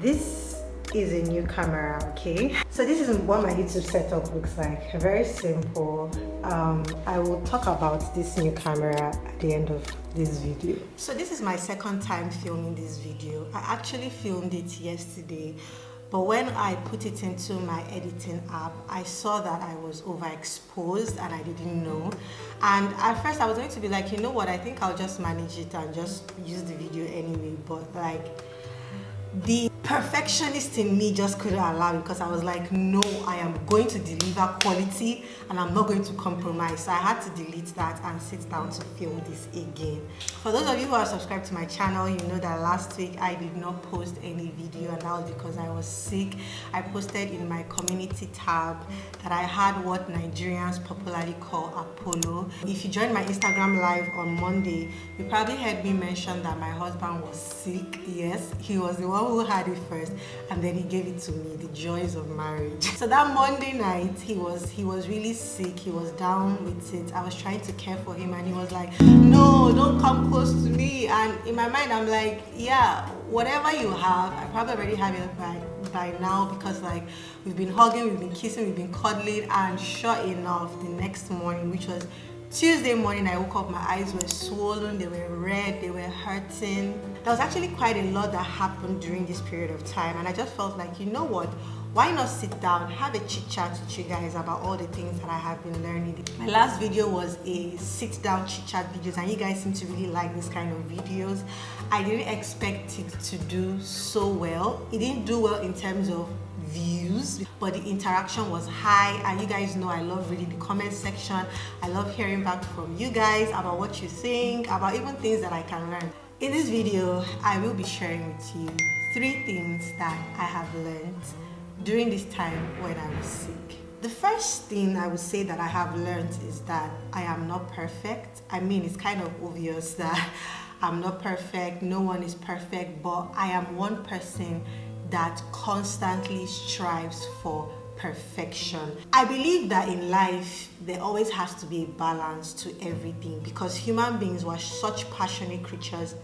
This is a new camera, okay? So this is what my YouTube setup looks like. Very simple. I will talk about this new camera at the end of this video. So this is my second time filming this video. I actually filmed it yesterday, but when I put it into my editing app, I saw that I was overexposed and I didn't know. And at first I was going to be like, you know what, I think I'll just manage it and just use the video anyway, but like the perfectionist in me just couldn't allow it, because I was like, no, I am going to deliver quality and I'm not going to compromise. So I had to delete that and sit down to film this again. For those of you who are subscribed to my channel, you know that last week I did not post any video, and that was because I was sick. I posted in my community tab that I had what Nigerians popularly call Apollo. If you joined my Instagram live on Monday, you probably heard me mention that my husband was sick. Yes, he was the one who had it first, and then he gave it to me. The joys of marriage. So that Monday night, he was really sick. He was down with it. I was trying to care for him, and he was like, no, don't come close to me. And in my mind, I'm like, yeah, whatever you have, I probably already have it by now, because like we've been hugging, we've been kissing, we've been cuddling. And sure enough, the next morning, which was Tuesday morning, I woke up, my eyes were swollen, they were red, they were hurting. There was actually quite a lot that happened during this period of time, and I just felt like, you know what, why not sit down, have a chit chat with you guys about all the things that I have been learning. My last video was a sit down chit chat videos, and you guys seem to really like this kind of videos. I didn't expect it to do so well. It didn't do well in terms of views, but the interaction was high, and you guys know I love reading the comment section. I love hearing back from you guys about what you think, about even things that I can learn. In this video, I will be sharing with you 3 things that I have learned during this time when I was sick. The first thing I would say that I have learned is that I am not perfect. I mean, it's kind of obvious that I'm not perfect, no one is perfect, but I am one person that constantly strives for perfection. I believe that in life there always has to be a balance to everything, because human beings were such passionate creatures.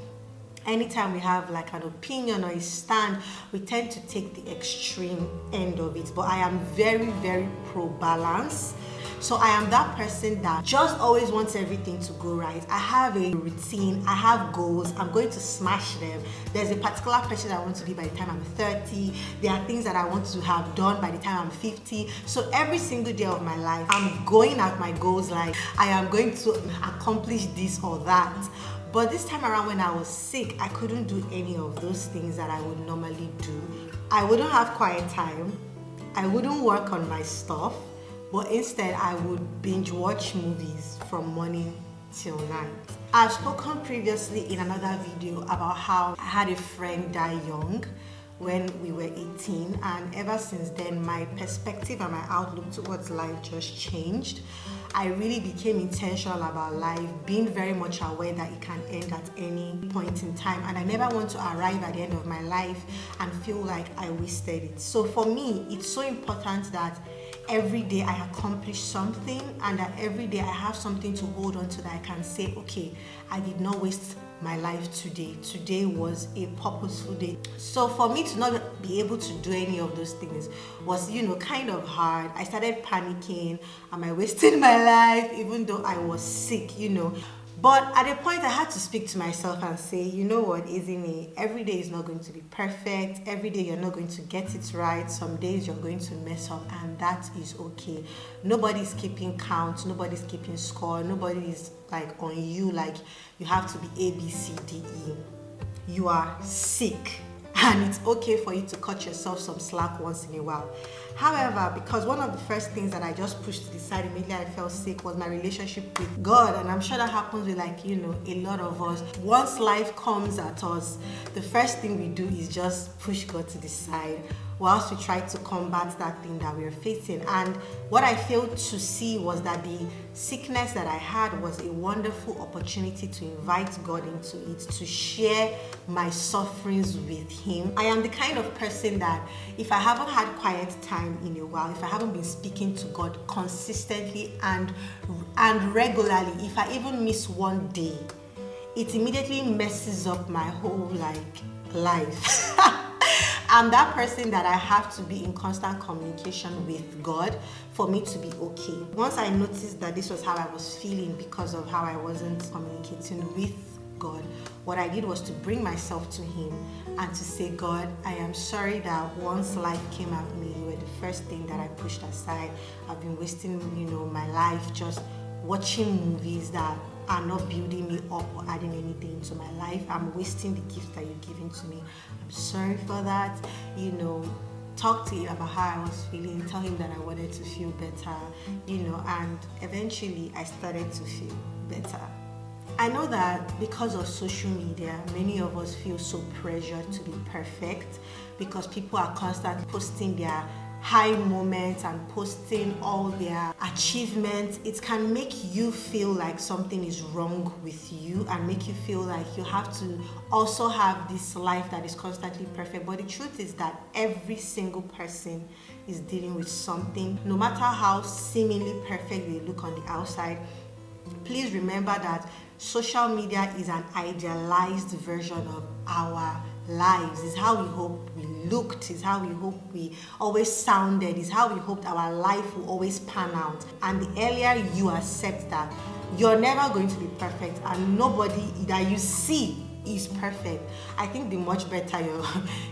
Anytime we have like an opinion or a stand, we tend to take the extreme end of it. But I am very, very pro balance. So I am that person that just always wants everything to go right. I have a routine, I have goals, I'm going to smash them. There's a particular person I want to be by the time I'm 30. There are things that I want to have done by the time I'm 50. So every single day of my life, I'm going at my goals like I am going to accomplish this or that. But this time around when I was sick, I couldn't do any of those things that I would normally do. I wouldn't have quiet time. I wouldn't work on my stuff. But instead, I would binge watch movies from morning till night. I've spoken previously in another video about how I had a friend die young when we were 18, and ever since then my perspective and my outlook towards life just changed. I really became intentional about life, being very much aware that it can end at any point in time, and I never want to arrive at the end of my life and feel like I wasted it. So for me, it's so important that every day I accomplish something, and that every day I have something to hold on to, that I can say, okay, I did not waste my life today. Today was a purposeful day. So for me to not be able to do any of those things was, kind of hard. I started panicking. Am I wasting my life even though I was sick, But at a point I had to speak to myself and say, you know what, Izini, every day is not going to be perfect. Every day you're not going to get it right. Some days you're going to mess up, and that is okay. Nobody's keeping count. Nobody's keeping score. Nobody is like on you like you have to be A, B, C, D, E. You are sick, and it's okay for you to cut yourself some slack once in a while. However, because one of the first things that I just pushed to the side immediately I felt sick was my relationship with God, and I'm sure that happens with a lot of us. Once life comes at us, the first thing we do is just push God to the side whilst we try to combat that thing that we're facing. And what I failed to see was that the sickness that I had was a wonderful opportunity to invite God into it, to share my sufferings with Him. I am the kind of person that if I haven't had quiet time in a while, if I haven't been speaking to God consistently and regularly, if I even miss one day, it immediately messes up my whole life. I'm that person that I have to be in constant communication with God for me to be okay. Once I noticed that this was how I was feeling because of how I wasn't communicating with God, what I did was to bring myself to Him and to say, God, I am sorry that once life came at me, you were the first thing that I pushed aside. I've been wasting, my life just watching movies that are not building me up or adding anything to my life. I'm wasting the gifts that you've given to me. I'm sorry for that. Talk to him about how I was feeling, tell him that I wanted to feel better, and eventually I started to feel better. I know that because of social media, many of us feel so pressured to be perfect because people are constantly posting their high moments and posting all their achievements. It can make you feel like something is wrong with you and make you feel like you have to also have this life that is constantly perfect. But the truth is that every single person is dealing with something. No matter how seemingly perfect they look on the outside, please remember that social media is an idealized version of our lives. It's how we hope we looked, it's how we hope we always sounded, it's how we hoped our life will always pan out. And the earlier you accept that you're never going to be perfect and nobody that you see is perfect, I think the much better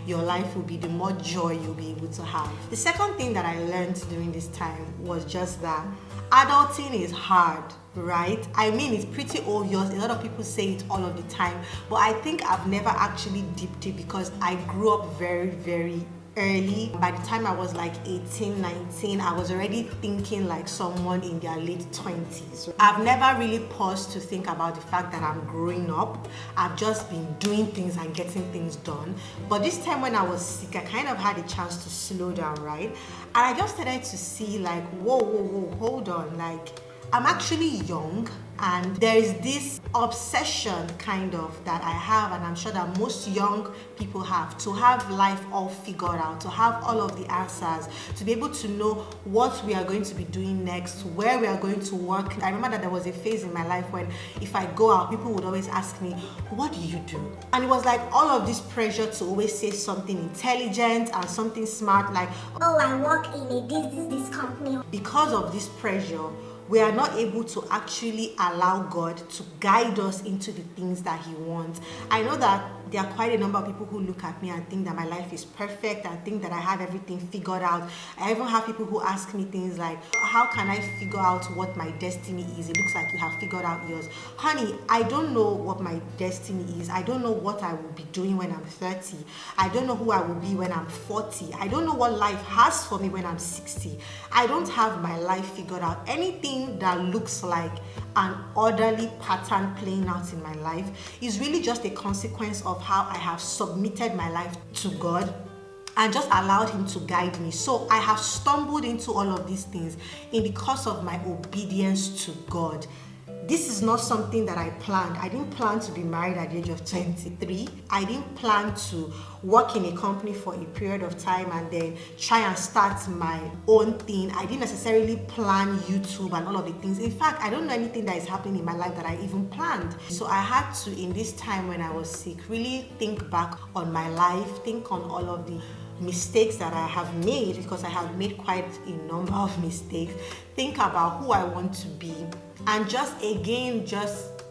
your life will be, the more joy you'll be able to have. The second thing that I learned during this time was just that adulting is hard, right? I mean, it's pretty obvious. A lot of people say it all of the time, but I think I've never actually dipped it because I grew up very, very early. By the time I was like 18, 19, I was already thinking like someone in their late 20s. I've never really paused to think about the fact that I'm growing up. I've just been doing things and getting things done. But this time when I was sick, I kind of had a chance to slow down, right? And I just started to see like, whoa, hold on, like I'm actually young, and there is this obsession kind of that I have, and I'm sure that most young people have, to have life all figured out, to have all of the answers, to be able to know what we are going to be doing next, where we are going to work. I remember that there was a phase in my life when if I go out, people would always ask me, what do you do? And it was like all of this pressure to always say something intelligent and something smart, like, oh, I work in a this company. Because of this pressure, we are not able to actually allow God to guide us into the things that He wants. I know that there are quite a number of people who look at me and think that my life is perfect and think that I have everything figured out. I even have people who ask me things like, how can I figure out what my destiny is? It looks like you have figured out yours. Honey, I don't know what my destiny is. I don't know what I will be doing when I'm 30. I don't know who I will be when I'm 40. I don't know what life has for me when I'm 60. I don't have my life figured out. Anything that looks like an orderly pattern playing out in my life is really just a consequence of how I have submitted my life to God and just allowed Him to guide me. So I have stumbled into all of these things because of my obedience to God. This is not something that I planned. I didn't plan to be married at the age of 23. I didn't plan to work in a company for a period of time and then try and start my own thing. I didn't necessarily plan YouTube and all of the things. In fact, I don't know anything that is happening in my life that I even planned. So I had to, in this time when I was sick, really think back on my life, think on all of the mistakes that I have made, because I have made quite a number of mistakes. Think about who I want to be, and just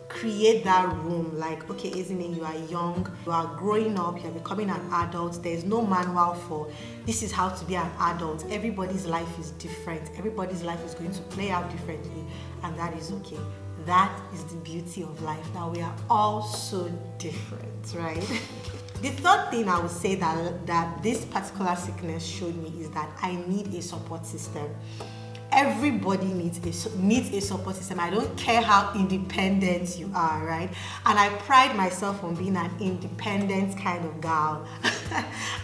create that room. Like, okay, isn't it, you are young, you are growing up, you are becoming an adult. There's no manual for this is how to be an adult. Everybody's life is different. Everybody's life is going to play out differently, and that is okay. That is the beauty of life, that we are all so different, right? The third thing I would say that this particular sickness showed me is that I need a support system. Everybody needs a support system. I don't care how independent you are, right? And I pride myself on being an independent kind of gal.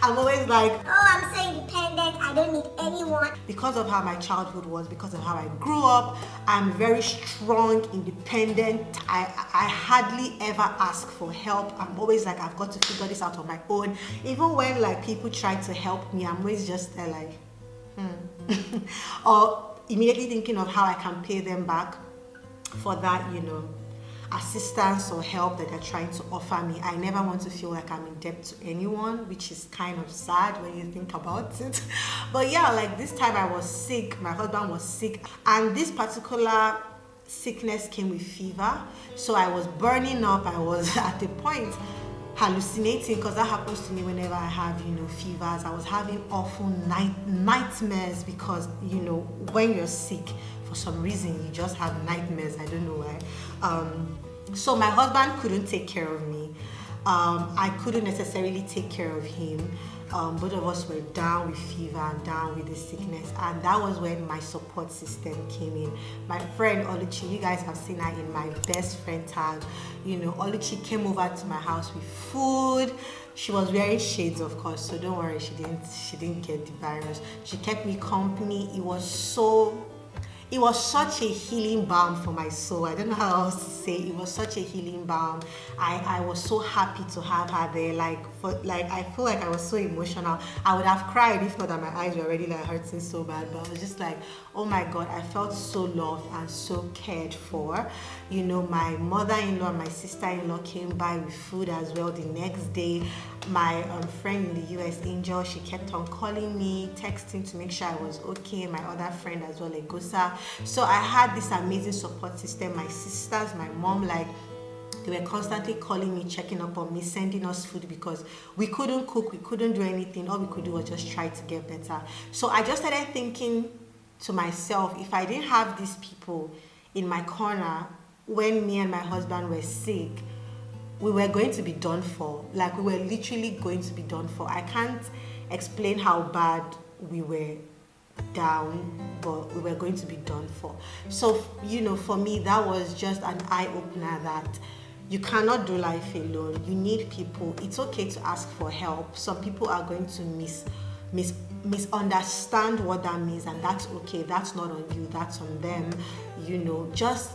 I'm always like, oh, I'm so independent, I don't need anyone. Because of how my childhood was, because of how I grew up, I'm very strong, independent. I hardly ever ask for help. I'm always like, I've got to figure this out on my own. Even when like people try to help me, I'm always just there like, or immediately thinking of how I can pay them back for that, assistance or help that they're trying to offer me. I never want to feel like I'm in debt to anyone, which is kind of sad when you think about it. But yeah, like this time I was sick, my husband was sick, and this particular sickness came with fever. So I was burning up. I was at the point hallucinating, because that happens to me whenever I have, fevers. I was having awful nightmares, because, when you're sick, for some reason, you just have nightmares. I don't know why. So my husband couldn't take care of me. I couldn't necessarily take care of him. Both of us were down with fever and down with the sickness, and that was when my support system came in. My friend Oluchi, you guys have seen her in my best friend tag. Oluchi came over to my house with food. She was wearing shades, of course, so don't worry, she didn't get the virus. She kept me company. It was such a healing balm for my soul. I don't know how else to say. It was such a healing balm. I was so happy to have her there. I feel like I was so emotional. I would have cried if not that my eyes were already hurting so bad. But I was just like, oh my God, I felt so loved and so cared for. My mother-in-law and my sister-in-law came by with food as well the next day. My friend in the US, Angel, she kept on calling me, texting to make sure I was okay. My other friend as well, Egosa. So I had this amazing support system. My sisters, my mom, they were constantly calling me, checking up on me, sending us food, because we couldn't cook, we couldn't do anything. All we could do was just try to get better. So I just started thinking to myself, if I didn't have these people in my corner when me and my husband were sick, we were going to be done for. We were literally going to be done for. I can't explain how bad we were down, but we were going to be done for. So, for me, that was just an eye-opener that you cannot do life alone. You need people. It's okay to ask for help. Some people are going to misunderstand what that means, and that's okay. That's not on you, that's on them. Just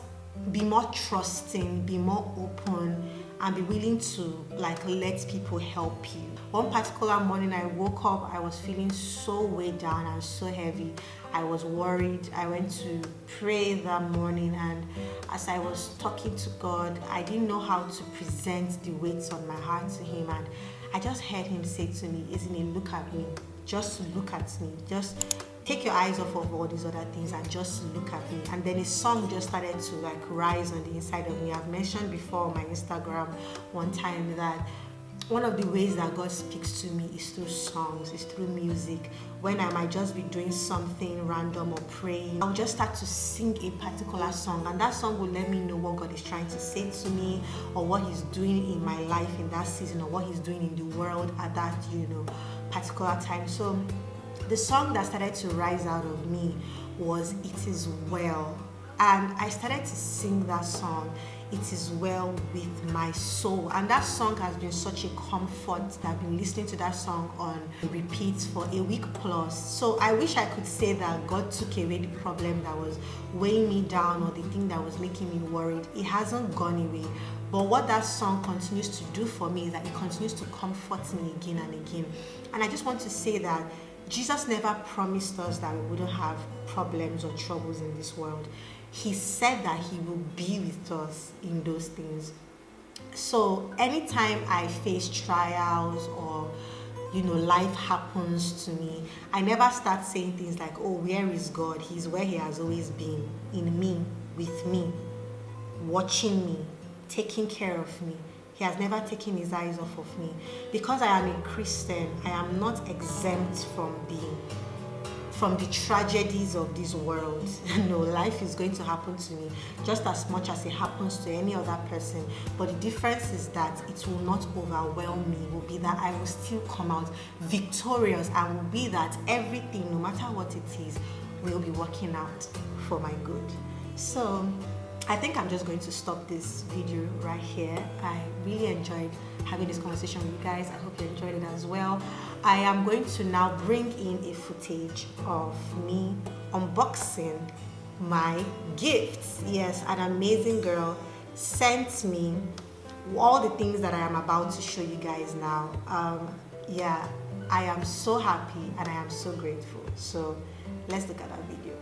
be more trusting, be more open, and be willing to let people help you. One particular morning I woke up, I was feeling so weighed down and so heavy. I was worried. I went to pray that morning, and as I was talking to God, I didn't know how to present the weights on my heart to him, and I just heard him say to me, "Isn't it, look at me, just look at me, just take your eyes off of all these other things and just look at me." And then a song just started to rise on the inside of me. I've mentioned before on my Instagram one time that one of the ways that God speaks to me is through songs, is through music. When I might just be doing something random or praying, I'll just start to sing a particular song, and that song will let me know what God is trying to say to me, or what he's doing in my life in that season, or what he's doing in the world at that particular time. So the song that started to rise out of me was "It Is Well," and I started to sing that song, "It Is Well with My Soul," and that song has been such a comfort that I've been listening to that song on repeat for a week plus. So I wish I could say that God took away the problem that was weighing me down, or the thing that was making me worried. It hasn't gone away. But what that song continues to do for me is that it continues to comfort me again and again. And I just want to say that Jesus never promised us that we wouldn't have problems or troubles in this world. He said that he will be with us in those things. So anytime I face trials, or life happens to me, I never start saying things like, "Oh, where is God?" He's where he has always been, in me, with me, watching me, taking care of me. He has never taken his eyes off of me. Because I am a Christian, I am not exempt from the tragedies of this world. No, life is going to happen to me just as much as it happens to any other person. But the difference is that it will not overwhelm me. It will be that I will still come out victorious, and will be that everything, no matter what it is, will be working out for my good. So I think I'm just going to stop this video right here. I really enjoyed having this conversation with you guys. I hope you enjoyed it as well. I am going to now bring in a footage of me unboxing my gifts. Yes, an amazing girl sent me all the things that I am about to show you guys now. Yeah, I am so happy and I am so grateful. So let's look at that video.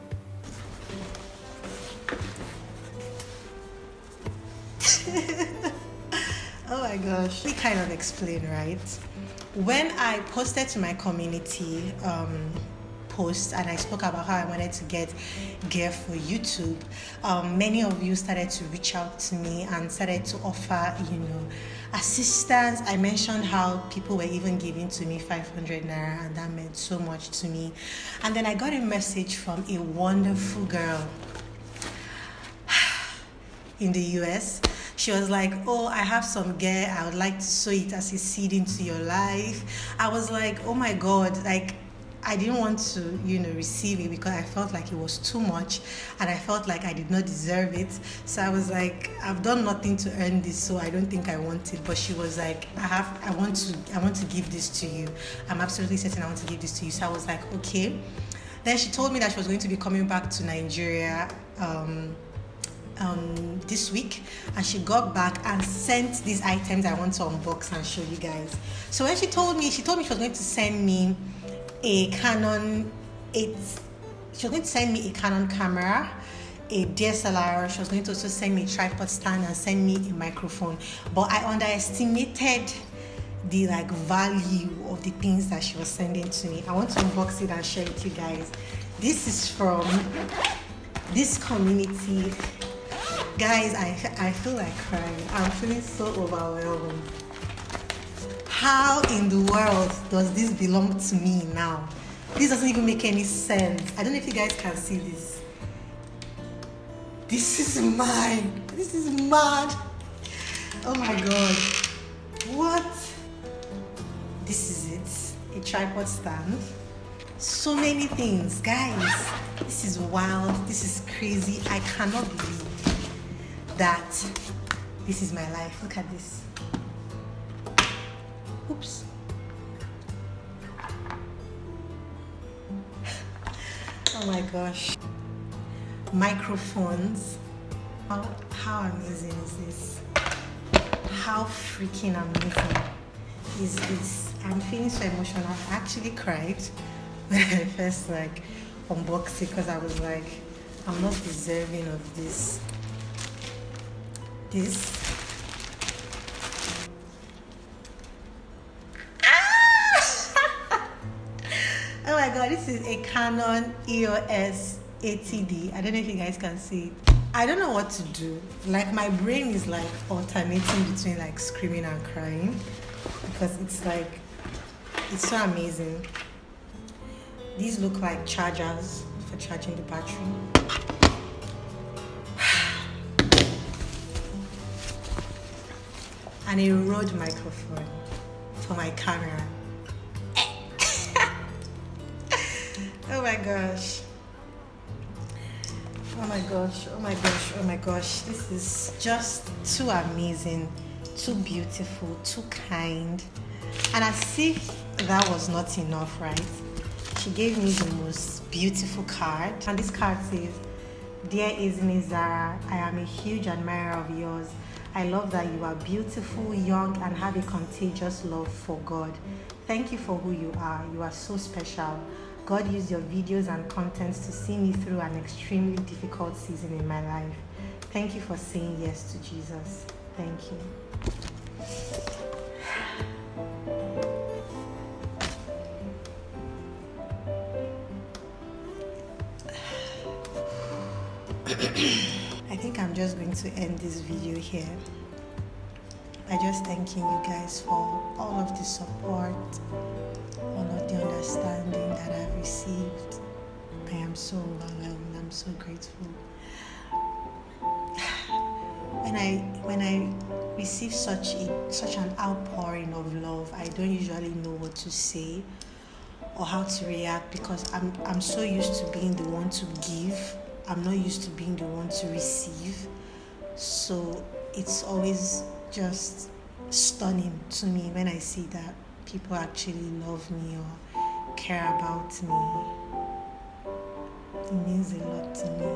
Oh my gosh. Let me kind of explain, right? When I posted to my community post and I spoke about how I wanted to get gear for YouTube, many of you started to reach out to me and started to offer, assistance. I mentioned how people were even giving to me 500 naira, and that meant so much to me. And then I got a message from a wonderful girl in the US. She was like, oh, I have some gear. I would like to sow it as a seed into your life. I was like, oh my God, like, I didn't want to, receive it because I felt like it was too much and I felt like I did not deserve it. So I was like, I've done nothing to earn this, so I don't think I want it. But she was like, I want to give this to you. I'm absolutely certain I want to give this to you. So I was like, okay. Then she told me that she was going to be coming back to Nigeria this week, and she got back and sent these items I want to unbox and show you guys. So when she told me she was going to send me a Canon camera, a DSLR. She was going to also send me a tripod stand and send me a microphone, but I underestimated the value of the things that she was sending to me. I want to unbox it and share it with you guys. This is from this community. Guys, I feel like crying. I'm feeling so overwhelmed. How in the world does this belong to me now? This doesn't even make any sense. I don't know if you guys can see this. This is mine. This is mad. Oh my God. What? This is it. A tripod stand. So many things. Guys, this is wild. This is crazy. I cannot believe that this is my life. Look at this. Oops. Oh my gosh. Microphones. How amazing is this? How freaking amazing is this? I'm feeling so emotional. I actually cried when I first unboxed it because I was like, I'm not deserving of this. Oh my God, this is a Canon EOS 80D. I don't know if you guys can see it. I don't know what to do. My brain is alternating between screaming and crying because it's so amazing. These look like chargers for charging the battery. And a Rode microphone for my camera. Oh my gosh. Oh my gosh, oh my gosh, oh my gosh. This is just too amazing, too beautiful, too kind. And as if that was not enough, right? She gave me the most beautiful card. And this card says, Dear Zara, I am a huge admirer of yours. I love that you are beautiful, young, and have a contagious love for God. Thank you for who you are. You are so special. God used your videos and contents to see me through an extremely difficult season in my life. Thank you for saying yes to Jesus. Thank you. I think I'm just going to end this video here by just thanking you guys for all of the support, all of the understanding that I've received. I am so overwhelmed. I'm so grateful. When I receive such an outpouring of love, I don't usually know what to say or how to react because I'm so used to being the one to give. I'm not used to being the one to receive. So it's always just stunning to me when I see that people actually love me or care about me. It means a lot to me.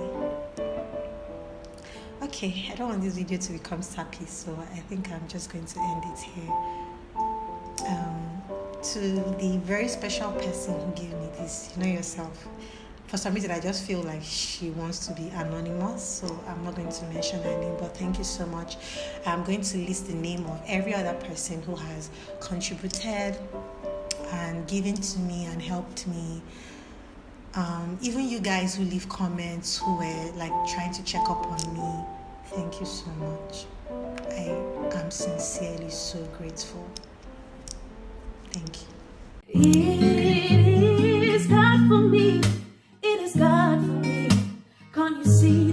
Okay, I don't want this video to become sappy, so I think I'm just going to end it here. To the very special person who gave me this, you know yourself, for some reason I just feel like she wants to be anonymous, so I'm not going to mention her name, but thank you so much. I'm going to list the name of every other person who has contributed and given to me and helped me. Even you guys who leave comments, who were like trying to check up on me, thank you so much. I am sincerely so grateful. Thank you. It is God for me. It is God for me. Can't you see?